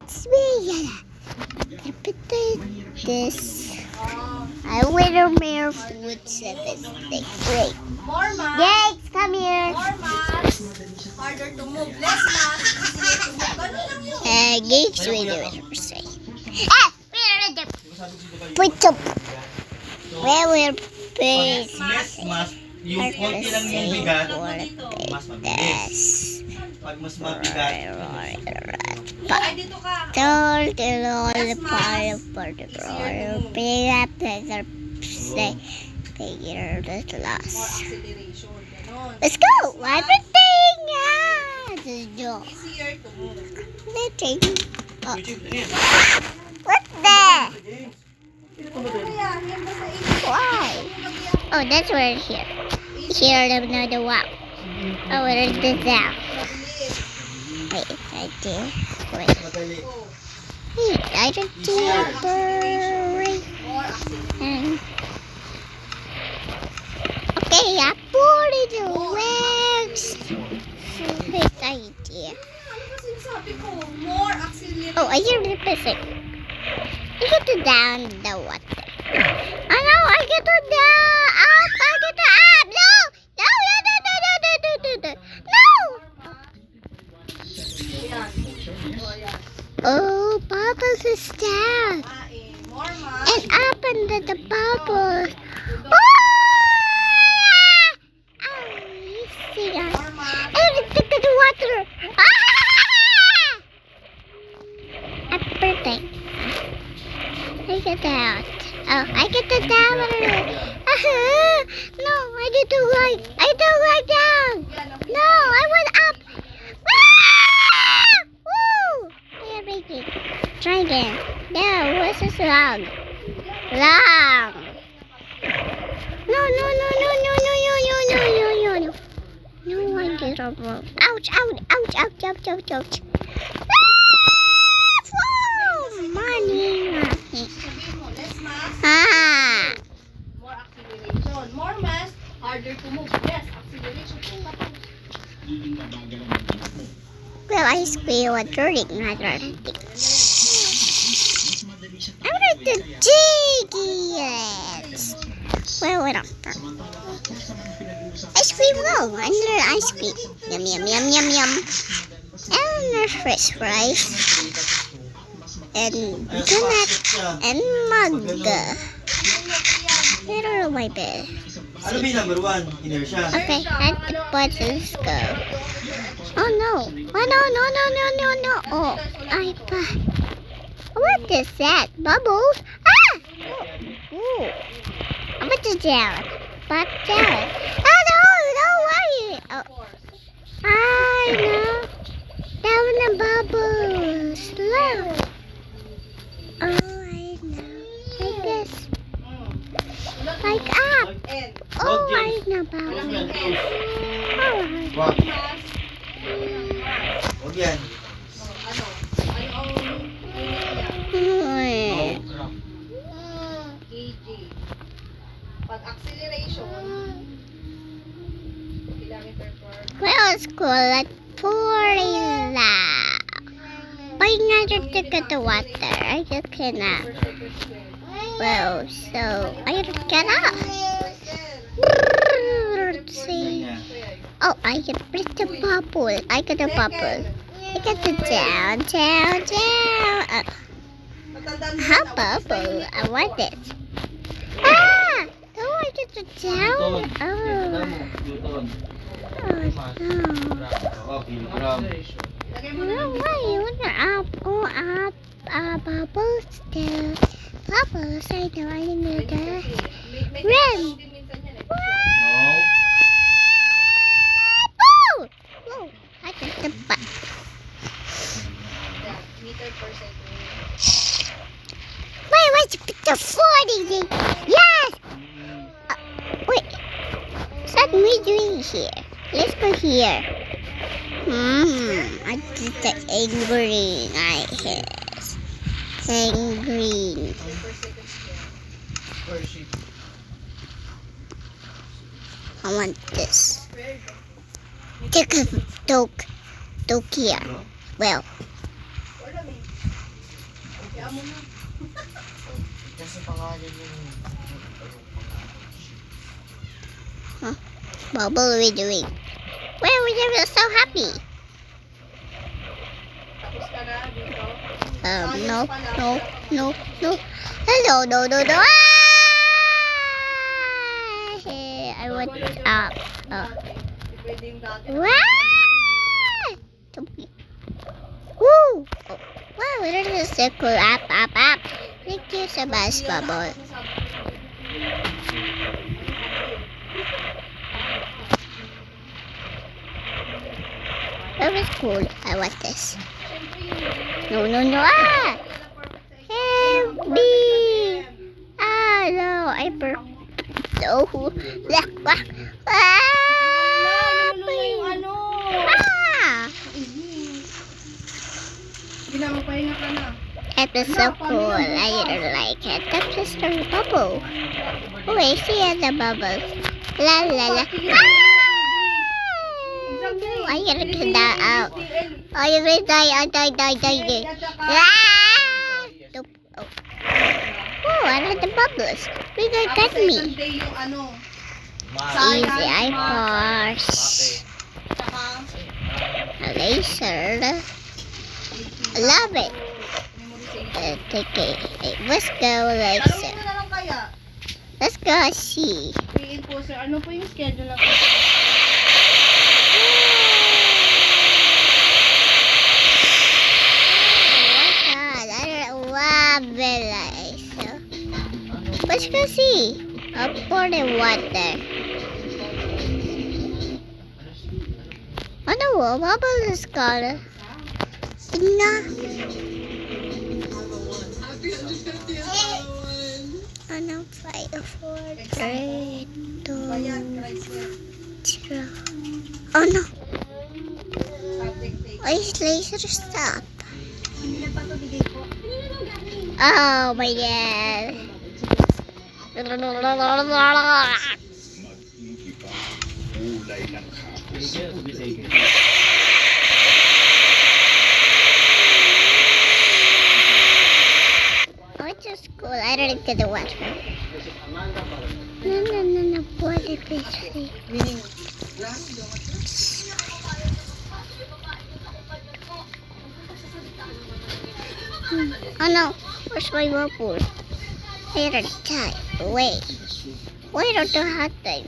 It's me. Repeat this. I will mere food service. Wait. More mass. Gates, come here. More mass. Harder to move. Less mass. Easier to move. Ganun lang yun. Gates, wait a minute. Ah! Put up. Where will place? Mas, yung konti lang yung bigat, mas mabilis. Pag mas mabigat, Ay, dito ka. Told the Lord part for the glory. Pay up the figure the More loss. acceleration. Ganun. Let's go! Everything! Let's go. Easier to move. Nothing. Oh. YouTube, ano yan? What the? Kaya, yan ba sa inyo? Why? Oh, that's where here. Here, another wow. Oh, where is the down? Wait, I do. Wait. Madali. Wait, I don't do it. More acceleration. And okay, I put it away. Great idea. Ano ba sinasabi ko? More acceleration. Oh, I hear the physic. I get to down the water. Oh no, I get to down up. I get to up. No, no, no, no, no, no, no, no, no, no. No. Yan. Oh, yan. Oh, bubbles is down More mass. and up under the bubbles. Oh, you see that? More mass. Everything to the water. Ah! Everything. I get out. Oh, I get the down. No, I get to right. I don't like down. No, I went up. Ah! Woo! Everything. Try again. No, what's this wrong? Wrong. No, no, no, no, no, no, no, no, no, no, no, no. No, I get it wrong. Ouch, ouch, ouch, ouch, ouch, ouch, ouch. Ah! Whoa! Money. Sabihin mo, less mass. Ah! More acceleration. More mass. Harder to move. Less acceleration. Well, I squeal a drink, not running. I want to dig it. Well, wait up. Ice cream low, under ice cream. Yum, yum, yum, yum, yum. And fresh fries. And donut. And mug. I don't know my bed. Ano ba yung number one? Inertia. Okay, at the buttons go. Oh no. Oh no, no, no, no, no, no. Oh, I thought. What is that? Bubbles? Ah! Ooh. I'm about to down. Back down. Oh no, no, why? Oh. I know. Down the bubbles. Look. Oh, I know. Like this. Like up. And Oh, I know bubbles. Oh, Wag. mass. Huwag yan. Ano? Ano ang unit niya? kg. Pag acceleration, kilometer per well, school at Florida. Why not just to get the water? I just cannot. second square. Well, so I just get up. Let's see. Oh, I can press the bubble. I get the bubble. I get the down, down, down. Matandaan mo How na, bubble? I want it. Ah! Oh, I get the down. Oh. Oh, no. Oh, kilogram. Lagay mo na No ng way, what the up, oh up, bubbles still. Bubbles, I know, I know that. May Ren! din minsan yan eh. No. Woo! Whoa, I got the butt. Yeah, meter per second. Wait, what's the 40 thing? Yes! Wait, what's me doing here? Let's go here. I did the egg green, I guess. Egg green. Per second square. I want this. Very good. Take a dog here. Well, Wala, may amo na. Kasi pangalan yung... Bubble, we doing? Why are we so happy? Tapos ka na dito. No. Hello, no. Ah! I want up. Oh. Pwede yung dati. Wow! Woo! Oh. Wow, it is so cool. Up. Thank you so much, Bubble. That was cool. I want this. No. Ah! Help me! Ah, no. I broke. No. Ah! Ano na yung ano? Ah! Ginamapahinga ka na. It was so cool. I didn't like it. That's just a bubble. Oh, I see the bubble. La. Ah! No, I gotta get that out. Oh, you will die. I die. Ah! Nope. Oh, I like the bubbles. We gonna get me. Second day yung ano. Easy, I force. Tsaka, A laser. I love it. Take it. Let's go tanongin laser. mo na lang kaya. Let's go see. Reinforcer, ano po yung schedule ng Let's go see. I'll pour the water. Ano, bubble is gone. Tingnan. Ano, 5, 4, 3, 2, 0. Oh no. Why is laser stop? Oh my god. Oh, it's just cool. I don't get the water. No. Water, please. Oh no, where's my bubble? I don't die. Wait on the hot thing.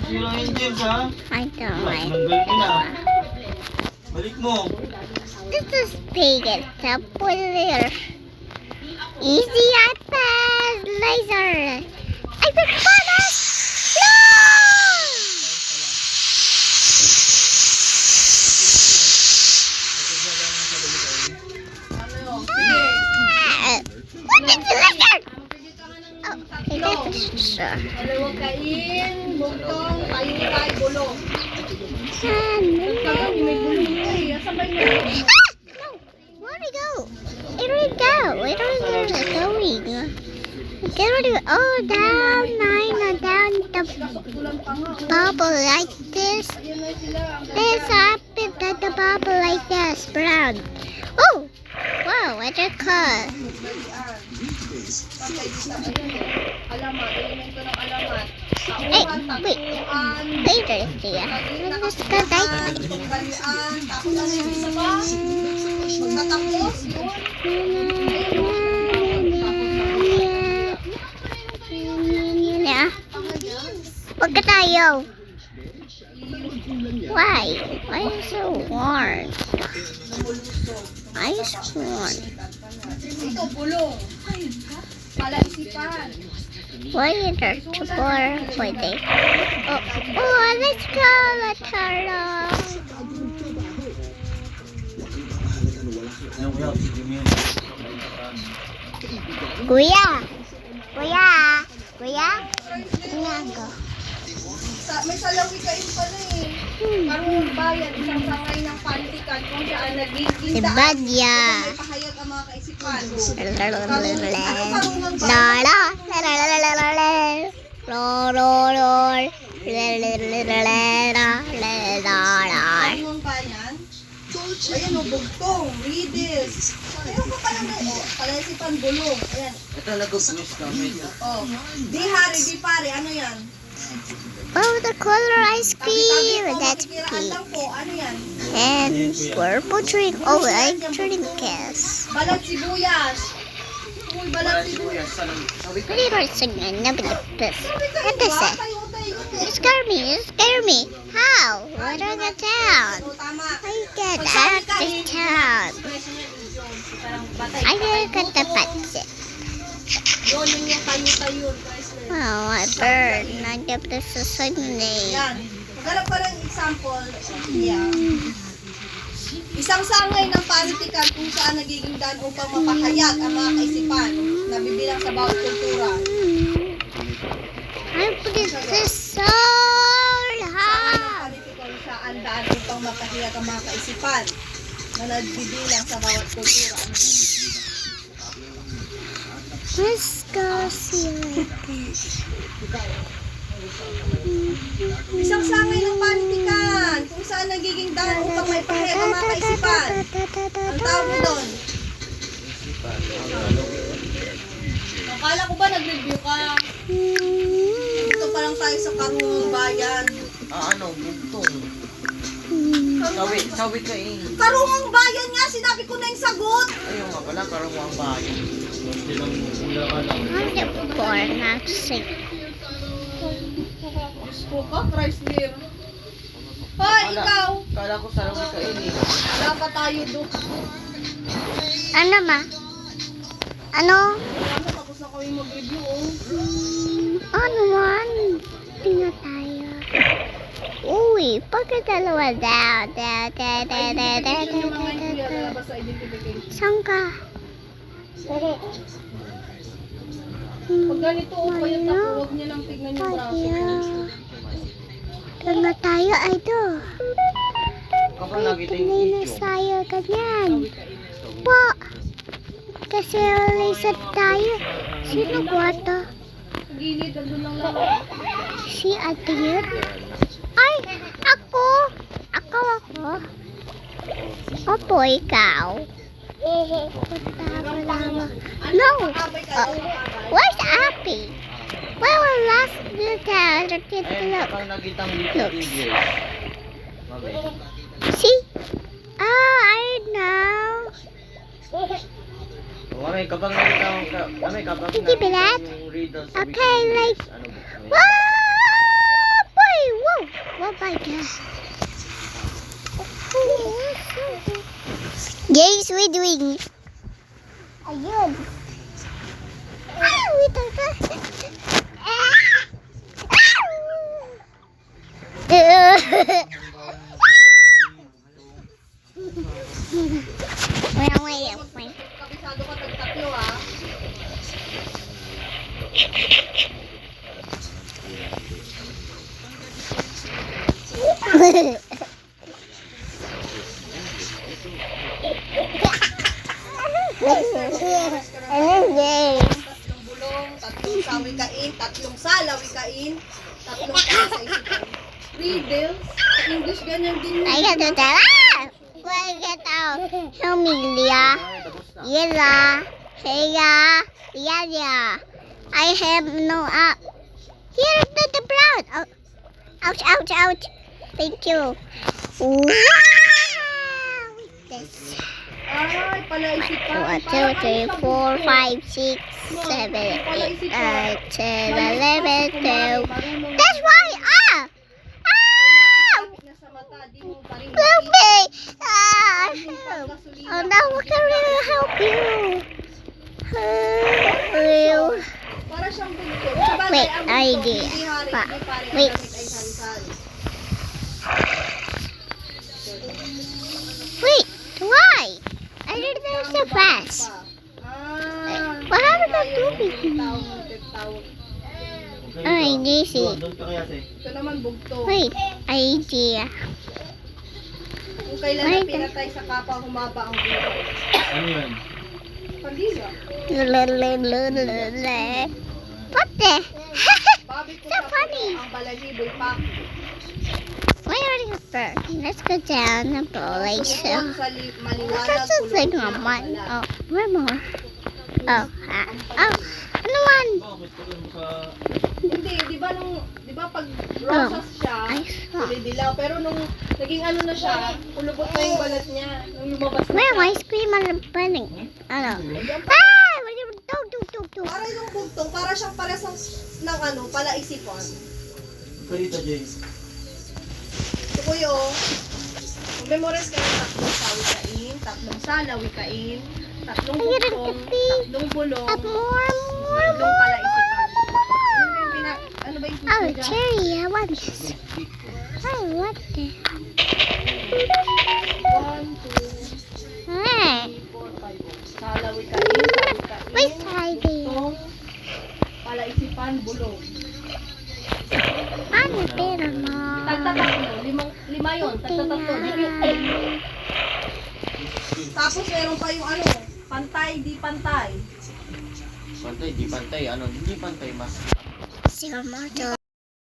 Yun lang yung James, ha? I don't like Nanggal mo na. Balik mo. This is big and simple there. Easy iPad laser. I will bonus. No! Ah! What is the laser? Oh, it is sure. Dalawang kain, bugtong, tayo, bulo. Kagabi may bulo eh. Asan ba yun? No! Where'd it go? Where did it go? Where is it going? Oh, down the Kulang pa nga. bubble like this. Yan na sila. There's up at the bubble like this, brown. Oh! Wow, what's it called? Alamat, elemento ng alamat. Hey, wait. Later, dear. Let's go right. Balian, tapos ano yung isa pa? Pagkatapos, Wag ka tayo. Why? Why is it so warm? Why is it warm? ito, bulong. Palaisipan. Why is there two more waiting? Oh, let's go, turtle. Ano ko yun? Sige mo yun. Kuya! Kuya! Kuya? Tingnan ko. May salawi kain pala eh. Karungang bayan, isang sangay ng pantikan kung saan nagiging Si daan. Badya. May pahayag ang mga kaisipan. Lala. Karungang bayan. Ayan o, bugtong, riddles. Ayun ko pala na, palaisipan, bulong. Ayan. Ito nag-push kami. Oh. Di hari, di pare, ano yan? Oh, the color ice Tabi-tabi cream. po, That's makikiraan pink. lang po. Ano yan? And purple drink. Oh, I drink this. Balat sibuyas. Uy, balat sibuyas. Sabi ko, What are you singing? Nobody this. What is it? Tayo. You scare me. You scare me. How? What are the town? So, tama. I get out the town. I get the pancit. Yun yung tayo-tayo. Chrysler. Oh, my bird. Nagap this sa Sunday. Yan. Maghanap ka ng example. Yeah. Isang sangay ng panitikan kung saan nagiging daan upang mapahayag ang mga kaisipan na bibilang sa bawat kultura. I put this so Saan ang hard. panitikan saan daan upang mapahayag ang mga kaisipan na nagbibilang sa bawat kultura. Ano yun? Let's go see like this. Isang sangay ng panitikan kung saan nagiging daan upang may pahayag ang mga kaisipan. Ang tawag mo doon? Akala ko ba nag-review ka? Dito pa lang tayo sa Karungang Bayan. bugtong. Sabi ka eh. Karungang Bayan nga, sinabi ko na yung sagot. Ayun nga pala, karungang bayan. Four, not six. Gusto ka, Chrysler. Hoy, ikaw! Kala ko sabi ka eh. Dapat tayo doon. Ano ma? Ano? Tapos na kami mag-review, oh. Ano man? Tingnan tayo. Uy, pagkadalawa daw. Yung mga hindi lalabas sa identification. Saan ka? Pag ganito, payat na po, huwag niya lang tignan yung braso. Tanga tayo, idol. Kapag nakita yung Tingnan na video. tayo, ganyan. Po. Kasi ulisad tayo. Sino kwarto? Gilid, nandun lang lang. Si ate yun? Ay, ako. Ako. Opo, ikaw. No. Where's Appy? Well, we lost the town. Ayun, kapag nakita mo yung video. See? Oh, I know. Kami, kapag nakita mo, kapag Hindi ba that? yung riddle, sabi Okay, ko, like- ano bugtong? Whoa! Boy, whoa! Oh my God. Yes, we're doing it. Ayun. Ah, wait a minute. Wait. Kabisado ka, tag-tatlo, ah. Tatlong bulong, tatlong sawikain, tatlong salawikain, tatlong kasaisipan. Riddles, sa English ganyan din yun. I got the I get out. Emilia. Yella. Heya. Yaya. I have no up. Here the brown. Oh. Ouch, ouch, ouch. Thank you. Wow. This. Ay, palaisipan. 1, 2, 3, 4, 5, 6, 7, 8, 9, 10, 11, 12. That's why. Ah! Ah! Na sa mata, di mo pa rin Help makita. me! Ah! Help. Oh no, we can really help you. Help. Para siyang bugtong. Sabagay, Wait, ang idea. bugtong, hindi hari, Pa. hindi pare, ang Wait. gamit ay sari-sari. Wait, why? I did this so fast. Ah, Why tayo tubig. tawag. Ay, Daisy. Doon ka kaya, Sir. Ito naman bugto. Wait, idea. Kung kailan na pinatay sa kapwa humaba ang buhay. Ano yun? Pandila. What the? Babi ko So sa funny. ang balahiboy pa. Why are you there? Let's go down the village. Sumunod sa maliwanag. That's just like naman. Oh, where more? Oh, ano man? Bakit ka dun sa... Hindi, di ba pag rosas siya, I saw. kulay dilaw. Pero nung naging ano na siya, kulubot na yung balat niya. Nung lumabas na Where siya. ice cream on the bunny? Ano? Para yung bugtong, para siyang paresang ng ano, palaisipan. Ikaw dito, James. So kuyo, memorize ka ng tatlong sawikain, tatlong salawikain, tatlong bugtong, tatlong bulong, Up more. tatlong palaisipan. Ano ba yung Oh, gusto dyan? cherry. I want this. I want this. 1, 2, Hey. 3, 4, 5. Salawikain, Where's sawikain, Heidi? bugtong, palaisipan, bulong. Ano pera mo? Tagtatatlo, lima yun, tagtatatlo. Tapos meron pa yung ano, pantay, di pantay. Pantay, di pantay. Ano, hindi pantay, mas. Siguro mo to.